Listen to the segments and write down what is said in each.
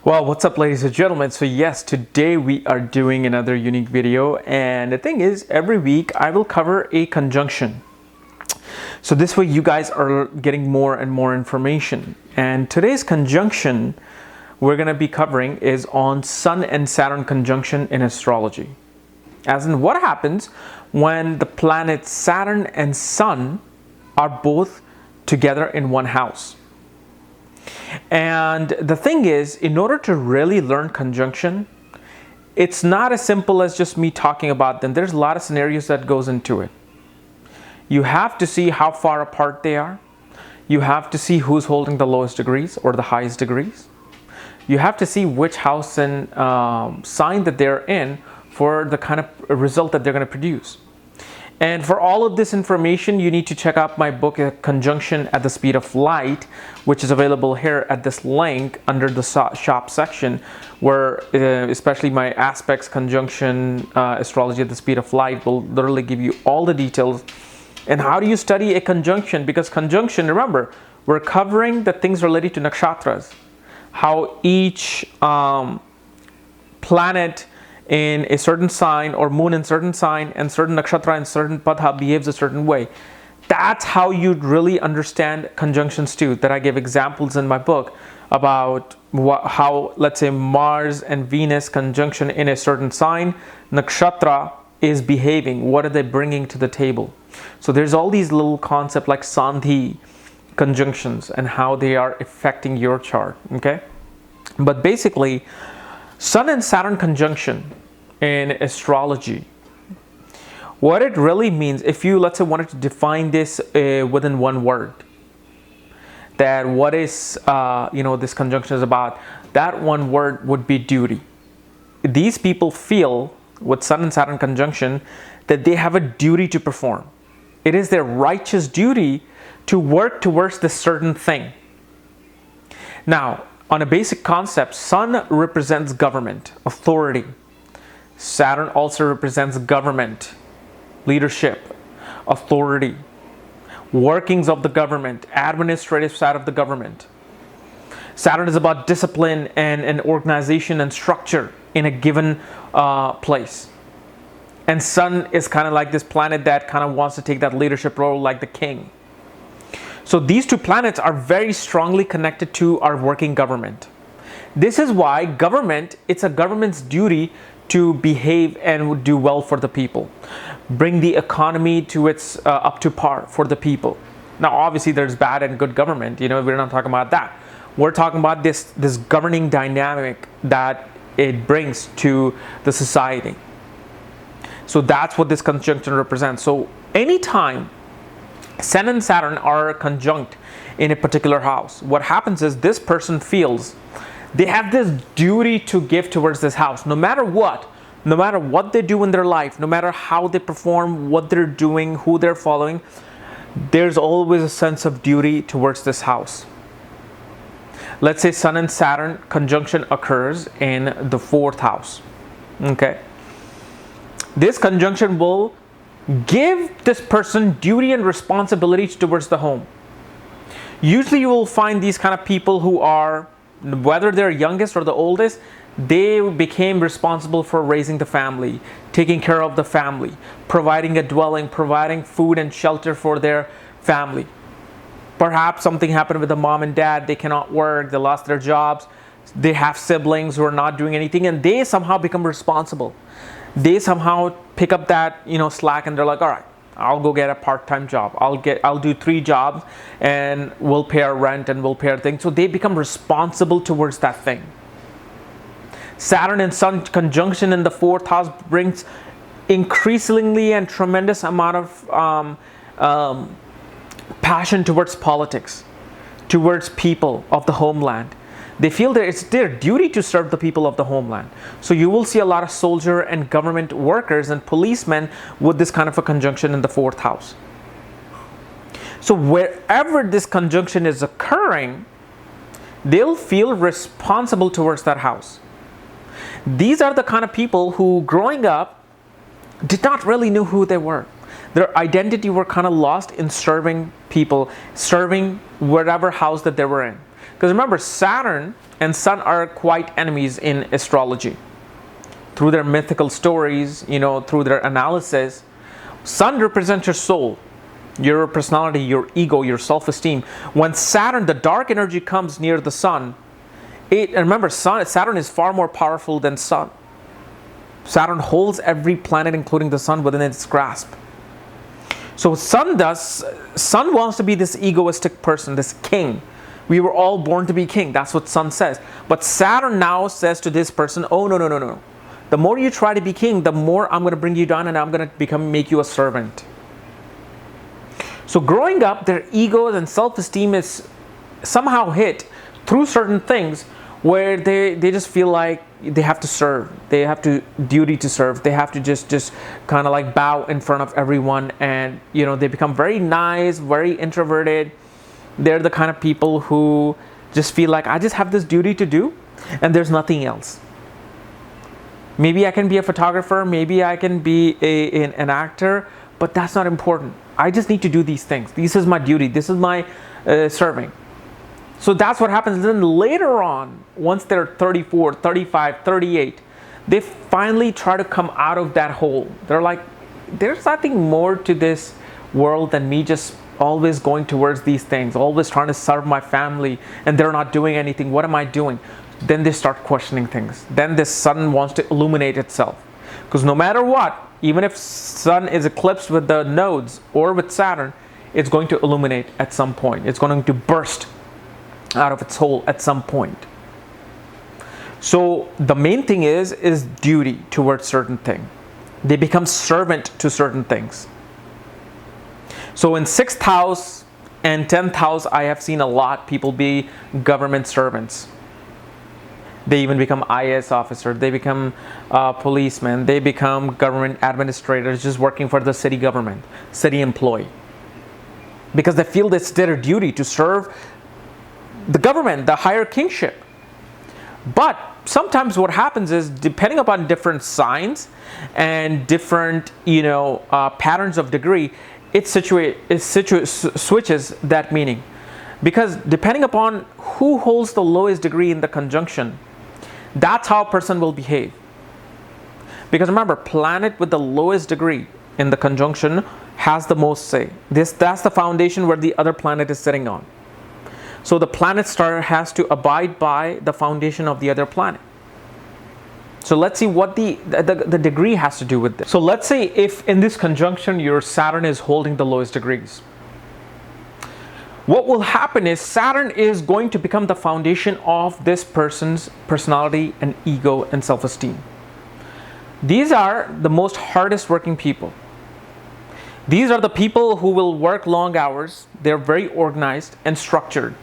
Well, what's up, ladies and gentlemen? So yes, today we are doing another unique video, and the thing is, every week I will cover a conjunction. So this way you guys are getting more and more information. And today's conjunction we're going to be covering is on Sun and Saturn conjunction in astrology. As in, what happens when the planets Saturn and Sun are both together in one house. And the thing is, in order to really learn conjunction, it's not as simple as just me talking about them. There's a lot of scenarios that goes into it. You have to see how far apart they are. You have to see who's holding the lowest degrees or the highest degrees. You have to see which house and sign that they're in for the kind of result that they're going to produce. And for all of this information, you need to check out my book, Conjunction at the Speed of Light, which is available here at this link under the shop section, where especially my aspects, conjunction, astrology at the speed of light will literally give you all the details. And how do you study a conjunction? Because conjunction, remember, we're covering the things related to nakshatras, how each planet in a certain sign or moon in certain sign and certain nakshatra and certain padha behaves a certain way. That's how you really understand conjunctions too, that I give examples in my book about how, let's say, Mars and Venus conjunction in a certain sign, nakshatra is behaving. What are they bringing to the table? So there's all these little concepts like sandhi conjunctions and how they are affecting your chart, okay? But basically, Sun and Saturn conjunction in astrology, what it really means, if you, let's say, wanted to define this within one word, that what is, this conjunction is about, that one word would be duty. These people feel, with Sun and Saturn conjunction, that they have a duty to perform. It is their righteous duty to work towards this certain thing. Now, on a basic concept, Sun represents government, authority. Saturn also represents government, leadership, authority, workings of the government, administrative side of the government. Saturn is about discipline and an organization and structure in a given place. And Sun is kind of like this planet that kind of wants to take that leadership role like the king. So these two planets are very strongly connected to our working government. This is why government, it's a government's duty to behave and do well for the people. Bring the economy to its up to par for the people. Now, obviously, there's bad and good government. We're not talking about that. We're talking about this governing dynamic that it brings to the society. So that's what this conjunction represents. So anytime Sun and Saturn are conjunct in a particular house, what happens is this person feels they have this duty to give towards this house, no matter what they do in their life, no matter how they perform, what they're doing, who they're following, there's always a sense of duty towards this house. Let's say Sun and Saturn conjunction occurs in the fourth house. Okay. This conjunction will give this person duty and responsibilities towards the home. Usually you will find these kind of people who are, whether they're youngest or the oldest, they became responsible for raising the family, taking care of the family, providing a dwelling, providing food and shelter for their family. Perhaps something happened with the mom and dad, they cannot work, they lost their jobs, they have siblings who are not doing anything, and they somehow become responsible. They somehow pick up that slack, and they're like, all right, I'll go get a part-time job. I'll do 3 jobs and we'll pay our rent and we'll pay our thing. So they become responsible towards that thing. Saturn and Sun conjunction in the fourth house brings increasingly and tremendous amount of passion towards politics, towards people of the homeland. They feel that it's their duty to serve the people of the homeland. So you will see a lot of soldier and government workers and policemen with this kind of a conjunction in the fourth house. So wherever this conjunction is occurring, they'll feel responsible towards that house. These are the kind of people who, growing up, did not really know who they were. Their identity were kind of lost in serving people, serving whatever house that they were in. Because remember, Saturn and Sun are quite enemies in astrology. Through their mythical stories, through their analysis, Sun represents your soul, your personality, your ego, your self-esteem. When Saturn, the dark energy, comes near the Sun, and remember, Saturn is far more powerful than Sun. Saturn holds every planet, including the Sun, within its grasp. So Sun wants to be this egoistic person, this king. We were all born to be king. That's what Sun says. But Saturn now says to this person, oh, no. The more you try to be king, the more I'm going to bring you down, and I'm going to make you a servant. So growing up, their egos and self-esteem is somehow hit through certain things where they just feel like they have to serve. They have to duty to serve. They have to just kind of like bow in front of everyone, and they become very nice, very introverted. They're the kind of people who just feel like, I just have this duty to do, and there's nothing else. Maybe I can be a photographer, maybe I can be an actor, but that's not important. I just need to do these things. This is my duty. This is my serving. So that's what happens. Then later on, once they're 34, 35, 38, they finally try to come out of that hole. They're like, there's nothing more to this world than me just always going towards these things, always trying to serve my family, and they're not doing anything. What am I doing? Then they start questioning things. Then this sun wants to illuminate itself. Because no matter what, even if Sun is eclipsed with the nodes or with Saturn, it's going to illuminate at some point. It's going to burst out of its hole at some point. So the main thing is duty towards certain thing. They become servant to certain things. So in 6th house and 10th house, I have seen a lot people be government servants. They even become IAS officer. They become policemen. They become government administrators, just working for the city government, city employee. Because they feel it's their duty to serve the government, the higher kingship. But sometimes what happens is, depending upon different signs and different patterns of degree, it switches that meaning. Because depending upon who holds the lowest degree in the conjunction, that's how a person will behave. Because remember, planet with the lowest degree in the conjunction has the most say. That's the foundation where the other planet is sitting on. So the planet star has to abide by the foundation of the other planet. So let's see what the degree has to do with this. So let's say if in this conjunction your Saturn is holding the lowest degrees. What will happen is Saturn is going to become the foundation of this person's personality and ego and self-esteem. These are the most hardest working people. These are the people who will work long hours. They're very organized and structured.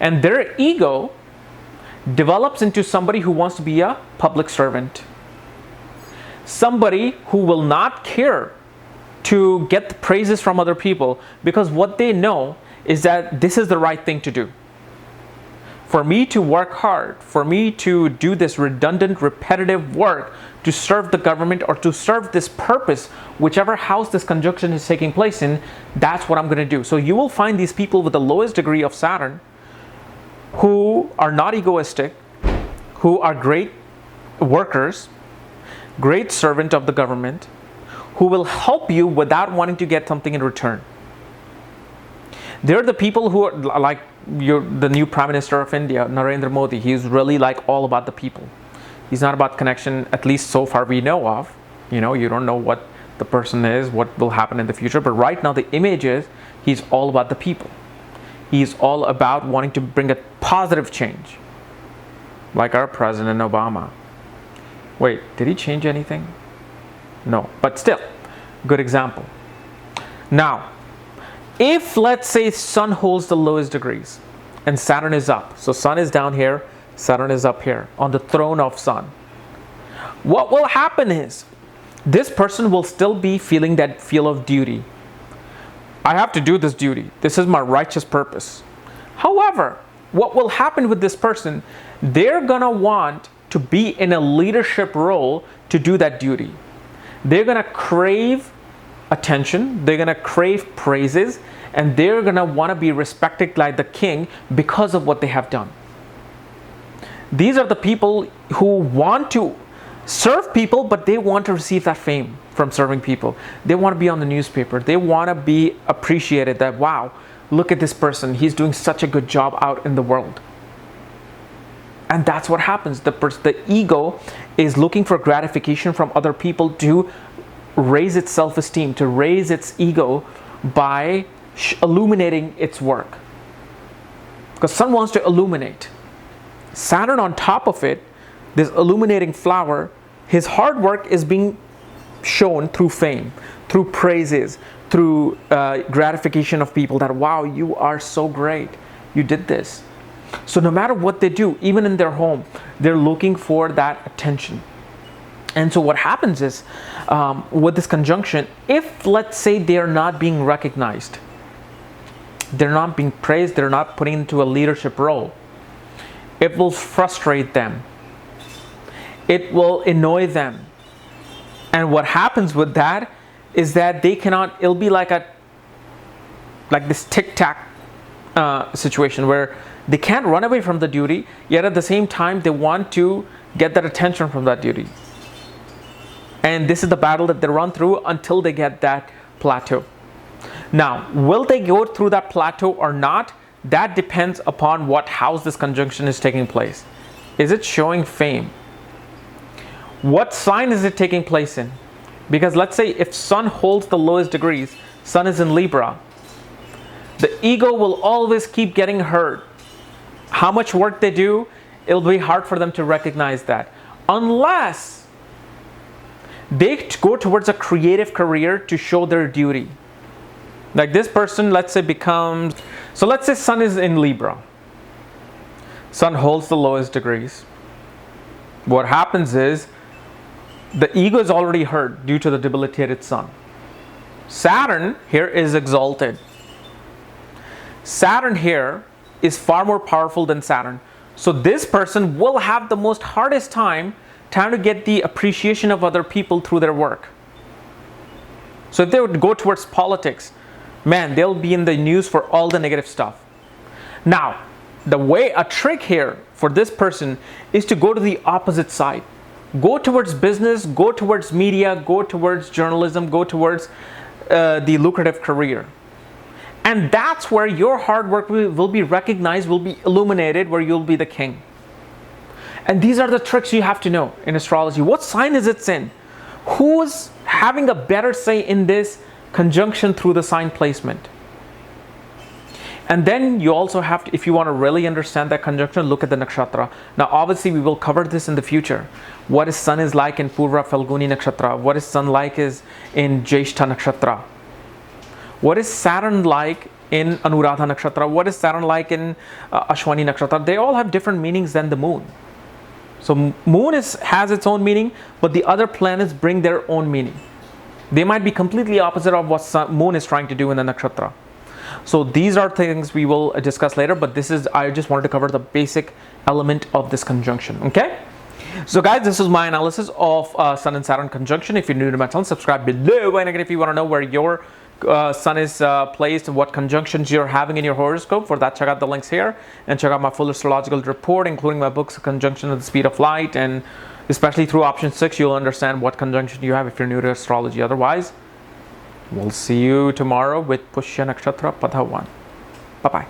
And their ego develops into somebody who wants to be a public servant. Somebody who will not care to get the praises from other people, because what they know is that this is the right thing to do. For me to work hard, for me to do this redundant, repetitive work to serve the government or to serve this purpose, whichever house this conjunction is taking place in, that's what I'm going to do. So you will find these people with the lowest degree of Saturn who are not egoistic, who are great workers, great servant of the government, who will help you without wanting to get something in return. They're the people who are like the new Prime Minister of India, Narendra Modi. He's really like all about the people. He's not about connection, at least so far we know of. You don't know what the person is, what will happen in the future. But right now the image is he's all about the people. He's all about wanting to bring a positive change. Like our President Obama. Wait, did he change anything? No, but still, good example. Now, if let's say Sun holds the lowest degrees and Saturn is up, so Sun is down here, Saturn is up here on the throne of Sun, what will happen is this person will still be feeling that feel of duty. I have to do this duty. This is my righteous purpose. However, what will happen with this person, they're gonna want to be in a leadership role to do that duty. They're gonna crave attention, they're gonna crave praises, and they're gonna want to be respected like the king because of what they have done. These are the people who want to serve people, but they want to receive that fame from serving people. They want to be on the newspaper. They want to be appreciated that, wow, look at this person. He's doing such a good job out in the world. And that's what happens. The ego is looking for gratification from other people to raise its self-esteem, to raise its ego by illuminating its work. Because sun wants to illuminate. Saturn on top of it, this illuminating flower, his hard work is being shown through fame, through praises, through gratification of people that, wow, you are so great. You did this. So no matter what they do, even in their home, they're looking for that attention. And so what happens is, with this conjunction, if let's say they're not being recognized, they're not being praised, they're not putting into a leadership role, it will frustrate them. It will annoy them. And what happens with that is that they cannot, it'll be like this tic-tac situation where they can't run away from the duty, yet at the same time they want to get that attention from that duty. And this is the battle that they run through until they get that plateau. Now, will they go through that plateau or not? That depends upon what house this conjunction is taking place. Is it showing fame? What sign is it taking place in? Because let's say if Sun holds the lowest degrees, Sun is in Libra, the ego will always keep getting hurt. How much work they do, it'll be hard for them to recognize that. Unless they go towards a creative career to show their duty. Like this person, let's say becomes, so let's say Sun is in Libra. Sun holds the lowest degrees. What happens is, the ego is already hurt due to the debilitated Sun. Saturn here is exalted. Saturn here is far more powerful than Saturn. So this person will have the most hardest time trying to get the appreciation of other people through their work. So if they would go towards politics, man, they'll be in the news for all the negative stuff. Now, a trick here for this person is to go to the opposite side. Go towards business, go towards media, go towards journalism, go towards the lucrative career. And that's where your hard work will be recognized, will be illuminated, where you'll be the king. And these are the tricks you have to know in astrology. What sign is it in? Who's having a better say in this conjunction through the sign placement? And then you also have to, if you want to really understand that conjunction, look at the nakshatra. Now obviously we will cover this in the future. What is Sun is like in Purva Falguni nakshatra? What is Sun like is in Jyeshtha nakshatra? What is Saturn like in Anuradha nakshatra? What is Saturn like in Ashwani nakshatra? They all have different meanings than the moon. So moon has its own meaning, but the other planets bring their own meaning. They might be completely opposite of what moon is trying to do in the nakshatra. So these are things we will discuss later, but I just wanted to cover the basic element of this conjunction, okay? So guys, this is my analysis of Sun and Saturn conjunction. If you're new to my channel, subscribe below. And again, if you want to know where your Sun is placed and what conjunctions you're having in your horoscope, for that check out the links here and check out my full astrological report, including my books, Conjunction at the Speed of Light, and especially through option 6 you'll understand what conjunction you have if you're new to astrology. Otherwise, we'll see you tomorrow with Pushya Nakshatra Padha 1. Bye-bye.